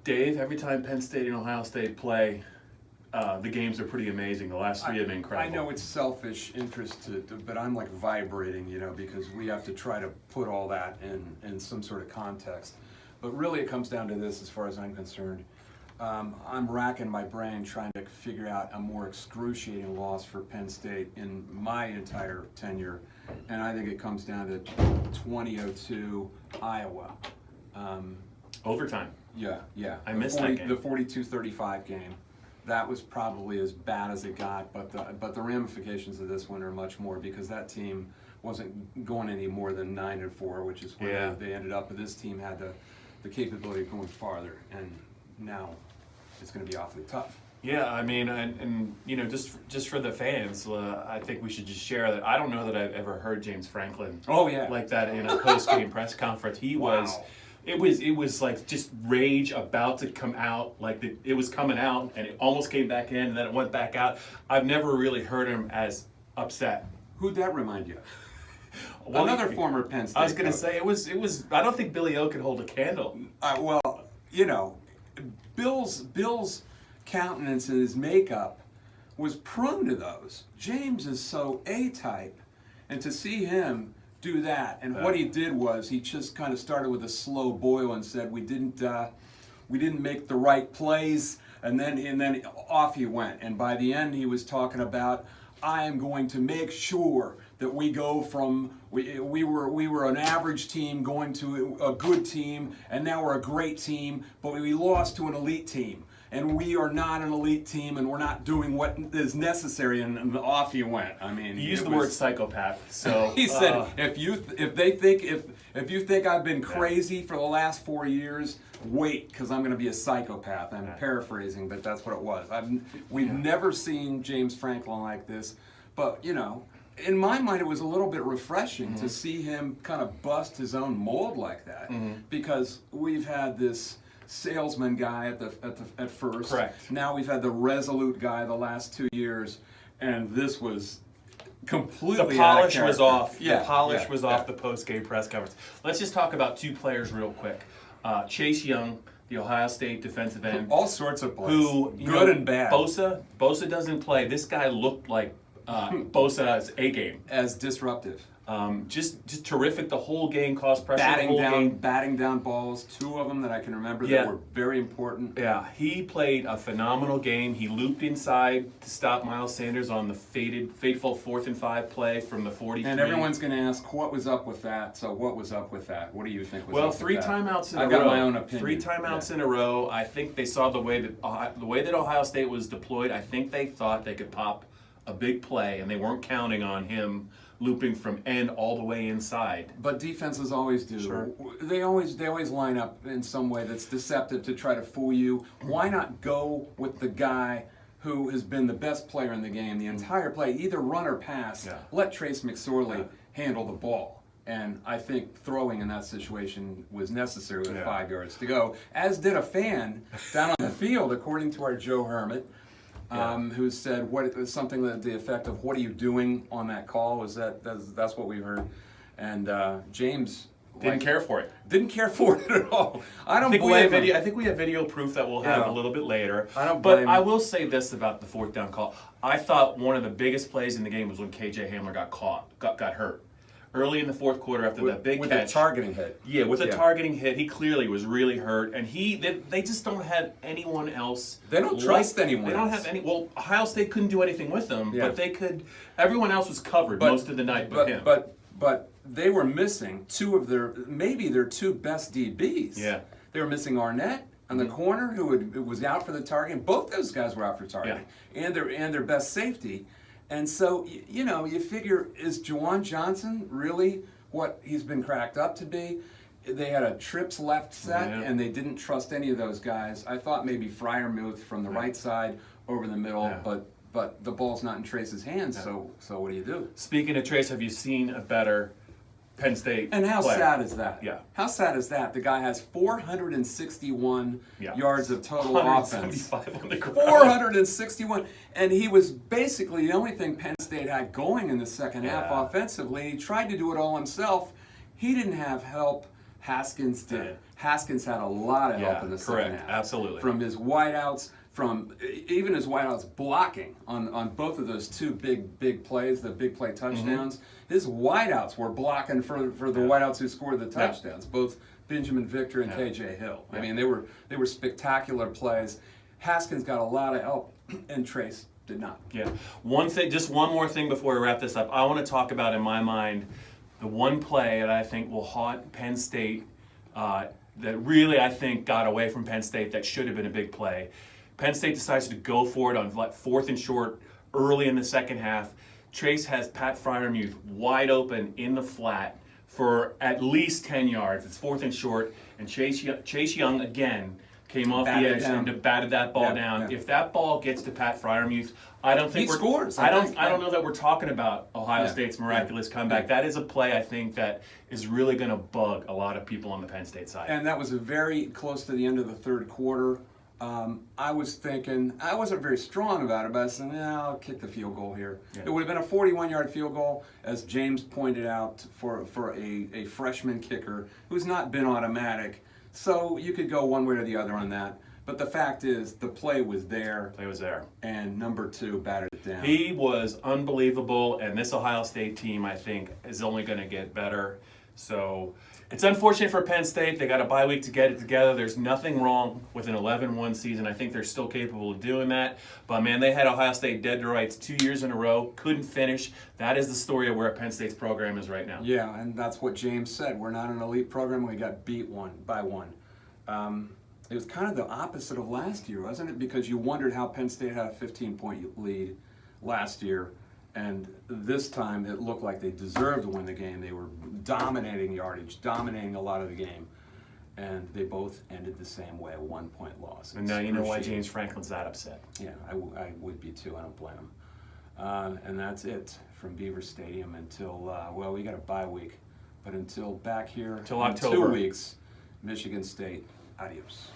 Dave, every time Penn State and Ohio State play, the games are pretty amazing. The last three have been incredible. I know it's selfish interest, but I'm like vibrating, because we have to try to put all that in some sort of context. But really it comes down to this as far as I'm concerned. I'm racking my brain trying to figure out a more excruciating loss for Penn State in my entire tenure, and I think it comes down to 2002 Iowa. Overtime. Yeah. I missed that game. The 42-35 game. That was probably as bad as it got, but the ramifications of this one are much more, because that team wasn't going any more than 9-4, which is where they ended up. But this team had the capability of going farther, and now it's going to be awfully tough. Yeah, I mean, and just for the fans, I think we should just share that. I don't know that I've ever heard James Franklin like that in a post-game press conference. He was. It was like just rage about to come out, like it was coming out, and it almost came back in, and then it went back out. I've never really heard him as upset. Who'd that remind you of? Another former Penn State I was going to coach. say, it was. I don't think Billy O could hold a candle. Bill's countenance and his makeup was prone to those. James is so A-type, and to see him do that, and what he did was he just kind of started with a slow boil and said we didn't make the right plays, and then off he went. And by the end he was talking about, I am going to make sure that we go from we were an average team going to a good team, and now we're a great team, but we lost to an elite team. And we are not an elite team, and we're not doing what is necessary. And off he went. I mean, he used the word psychopath. So he said, if you think I've been crazy for the last 4 years, wait, because I'm going to be a psychopath. I'm paraphrasing, but that's what it was. We've never seen James Franklin like this, but in my mind, it was a little bit refreshing to see him kind of bust his own mold like that, because we've had this salesman guy at first. Correct. Now we've had the resolute guy the last 2 years, and this was completely the polish out of was off. Yeah, the polish was off the post-game press conference. Let's just talk about two players real quick. Chase Young, the Ohio State defensive end. All sorts of plays. Who, good and bad. Bosa doesn't play. This guy looked like Bosa's A game. As disruptive. Just terrific the whole game, caused pressure the whole game. Batting down balls, two of them that I can remember that were very important. Yeah, he played a phenomenal game. He looped inside to stop Miles Sanders on the fateful 4th and 5 play from the 43. And everyone's going to ask, what was up with that? So what was up with that? What do you think was up with that? Well, 3 timeouts in a row. I've got my own opinion. 3 timeouts in a row. I think they saw the way that Ohio State was deployed. I think they thought they could pop a big play, and they weren't counting on him looping from end all the way inside. But defenses always do. Sure. They always line up in some way that's deceptive to try to fool you. Why not go with the guy who has been the best player in the game the entire play, either run or pass? Let Trace McSorley handle the ball. And I think throwing in that situation was necessary with 5 yards to go, as did a fan down on the field, according to our Joe Hermit. Who said something to the effect of, "What are you doing on that call?" That's what we heard, and James didn't care for it. Didn't care for it at all. I think we have video proof that we'll have a little bit later. But I will say this about the 4th down call. I thought one of the biggest plays in the game was when KJ Hamler got hurt. Early in the 4th quarter after that big catch. With a targeting hit. Yeah, with a targeting hit. He clearly was really hurt. And they just don't have anyone else. They don't trust anyone They don't have any. Well, Ohio State couldn't do anything with them, but they could. Everyone else was covered most of the night but him. But they were missing maybe their 2 best DBs. Yeah. They were missing Arnett on the corner, who was out for the targeting. Both those guys were out for targeting. And their best safety. And so, you figure, is Juwan Johnson really what he's been cracked up to be? They had a trips left set, and they didn't trust any of those guys. I thought maybe Freiermuth from the right side over the middle, but the ball's not in Trace's hands, so what do you do? Speaking of Trace, have you seen a better Penn State And how player? sad is that? Yeah. How sad is that? The guy has 461 yards of total offense. 175 on the ground. 461. And he was basically the only thing Penn State had going in the second half offensively. He tried to do it all himself. He didn't have help Haskins did. Haskins had a lot of help in the second half. Absolutely. From his wideouts, from even his wideouts blocking on both of those two big plays, the big play touchdowns. His wideouts were blocking for the wideouts who scored the touchdowns, both Benjamin Victor and KJ Hill. I mean, they were spectacular plays. Haskins got a lot of help, and Trace did not. Yeah. Just one more thing before we wrap this up. I want to talk about, in my mind, the one play that I think will haunt Penn State, that really, I think, got away from Penn State that should have been a big play. Penn State decides to go for it on 4th and short early in the second half. Trace has Pat Freiermuth wide open in the flat for at least 10 yards. It's 4th and short, and Chase Young again came off the edge and batted that ball down. Yeah. If that ball gets to Pat Freiermuth, I don't think he scores. I don't know that we're talking about Ohio State's miraculous comeback. That is a play, I think, that is really going to bug a lot of people on the Penn State side. And that was very close to the end of the third quarter. I was thinking, I wasn't very strong about it, but I said, I'll kick the field goal here. Yeah. It would have been a 41-yard field goal, as James pointed out, for a freshman kicker who's not been automatic. So you could go one way or the other on that. But the fact is, the play was there. And number 2 batted it down. He was unbelievable, and this Ohio State team, I think, is only going to get better. So it's unfortunate for Penn State. They got a bye week to get it together. There's nothing wrong with an 11-1 season. I think they're still capable of doing that. But, man, they had Ohio State dead to rights 2 years in a row, couldn't finish. That is the story of where Penn State's program is right now. Yeah, and that's what James said. We're not an elite program. We got beat by one. It was kind of the opposite of last year, wasn't it? Because you wondered how Penn State had a 15-point lead last year. And this time, it looked like they deserved to win the game. They were dominating yardage, dominating a lot of the game. And they both ended the same way, a 1-point loss. And now you know why James Franklin's that upset. Yeah, I would be too. I don't blame him. And that's it from Beaver Stadium until, we got a bye week. But until back here until October. 2 weeks, Michigan State, adios.